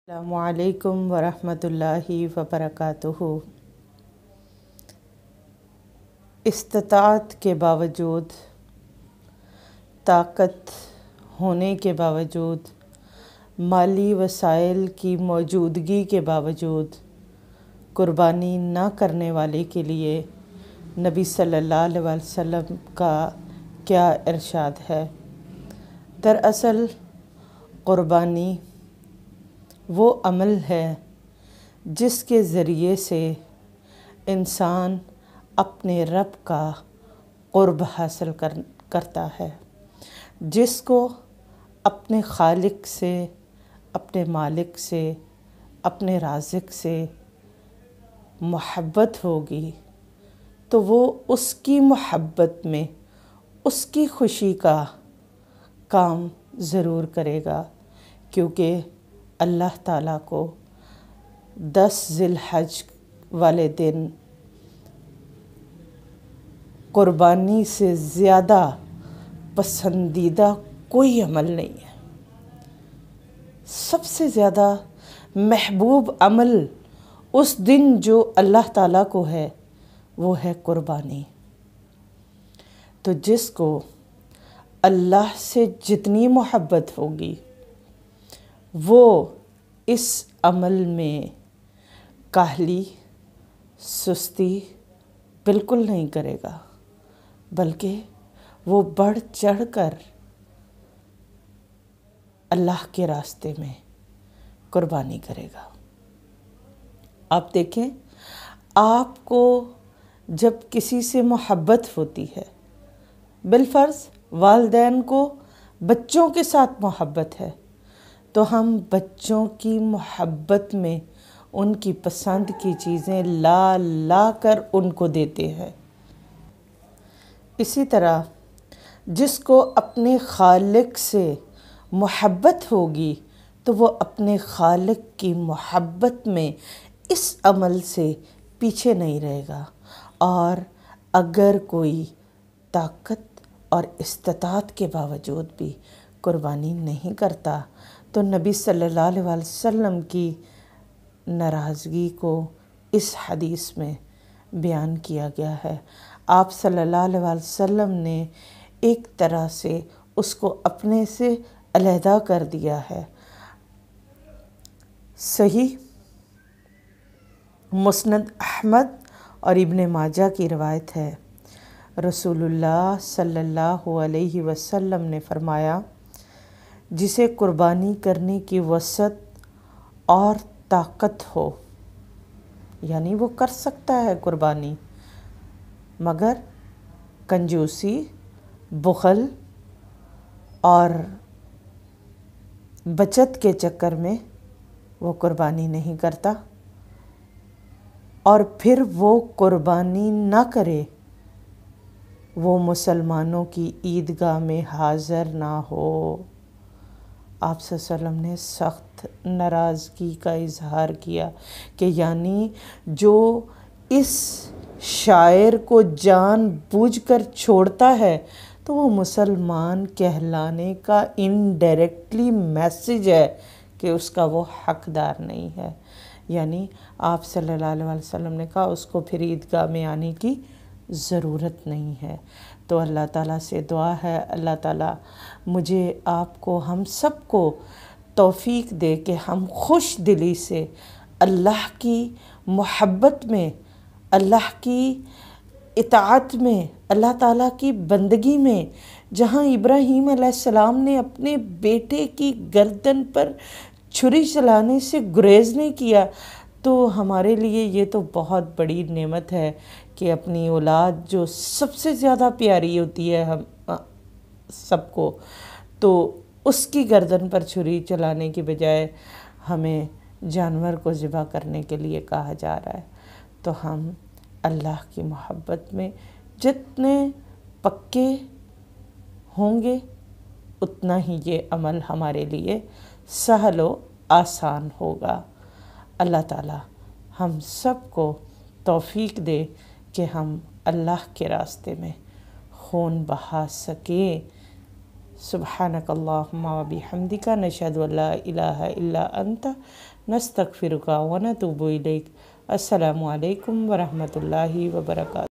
السلام علیکم ورحمۃ اللہ وبرکاتہ۔ استطاعت کے باوجود، طاقت ہونے کے باوجود، مالی وسائل کی موجودگی کے باوجود قربانی نہ کرنے والے کے لیے نبی صلی اللہ علیہ وسلم کا کیا ارشاد ہے؟ دراصل قربانی وہ عمل ہے جس کے ذریعے سے انسان اپنے رب کا قرب حاصل کرتا ہے، جس کو اپنے خالق سے، اپنے مالک سے، اپنے رازق سے محبت ہوگی تو وہ اس کی محبت میں اس کی خوشی کا کام ضرور کرے گا، کیونکہ اللہ تعالیٰ کو 10 ذی الحج والے دن قربانی سے زیادہ پسندیدہ کوئی عمل نہیں ہے۔ سب سے زیادہ محبوب عمل اس دن جو اللہ تعالیٰ کو ہے وہ ہے قربانی۔ تو جس کو اللہ سے جتنی محبت ہوگی وہ اس عمل میں کاہلی، سستی بالکل نہیں کرے گا، بلکہ وہ بڑھ چڑھ کر اللہ کے راستے میں قربانی کرے گا۔ آپ دیکھیں، آپ کو جب کسی سے محبت ہوتی ہے، بالفرض والدین کو بچوں کے ساتھ محبت ہے، تو ہم بچوں کی محبت میں ان کی پسند کی چیزیں لا لا کر ان کو دیتے ہیں۔ اسی طرح جس کو اپنے خالق سے محبت ہوگی تو وہ اپنے خالق کی محبت میں اس عمل سے پیچھے نہیں رہے گا، اور اگر کوئی طاقت اور استطاعت کے باوجود بھی قربانی نہیں کرتا تو نبی صلی اللہ علیہ وسلم کی ناراضگی کو اس حدیث میں بیان کیا گیا ہے۔ آپ صلی اللہ علیہ وسلم نے ایک طرح سے اس کو اپنے سے علیحدہ کر دیا ہے۔ صحیح مسند احمد اور ابن ماجہ کی روایت ہے، رسول اللہ صلی اللہ علیہ وسلم نے فرمایا، جسے قربانی کرنے کی وسعت اور طاقت ہو، یعنی وہ کر سکتا ہے قربانی، مگر کنجوسی، بخل اور بچت کے چکر میں وہ قربانی نہیں کرتا، اور پھر وہ قربانی نہ کرے، وہ مسلمانوں کی عیدگاہ میں حاضر نہ ہو۔ آپ صلی اللہ علیہ وسلم نے سخت ناراضگی کا اظہار کیا کہ یعنی جو اس شاعر کو جان بوجھ کر چھوڑتا ہے تو وہ مسلمان کہلانے کا انڈائریکٹلی میسج ہے کہ اس کا وہ حقدار نہیں ہے۔ یعنی آپ صلی اللہ علیہ وسلم نے کہا اس کو پھر عیدگاہ میں آنے کی ضرورت نہیں ہے۔ تو اللہ تعالیٰ سے دعا ہے، اللہ تعالیٰ مجھے، آپ کو، ہم سب کو توفیق دے کہ ہم خوش دلی سے اللہ کی محبت میں، اللہ کی اطاعت میں، اللہ تعالیٰ کی بندگی میں، جہاں ابراہیم علیہ السلام نے اپنے بیٹے کی گردن پر چھری چلانے سے گریز نہیں کیا، تو ہمارے لیے یہ تو بہت بڑی نعمت ہے کہ اپنی اولاد جو سب سے زیادہ پیاری ہوتی ہے ہم سب کو، تو اس کی گردن پر چھری چلانے کی بجائے ہمیں جانور کو ذبح کرنے کے لیے کہا جا رہا ہے۔ تو ہم اللہ کی محبت میں جتنے پکے ہوں گے اتنا ہی یہ عمل ہمارے لیے سہل و آسان ہوگا۔ اللہ تعالیٰ ہم سب کو توفیق دے کہ ہم اللہ کے راستے میں خون بہا سکیں۔ سبحانک اللہم و بحمدک، نشہد ان لا الہ الا انت، نستغفرک و نتوب الیک۔ السلام علیکم ورحمۃ اللہ وبرکاتہ۔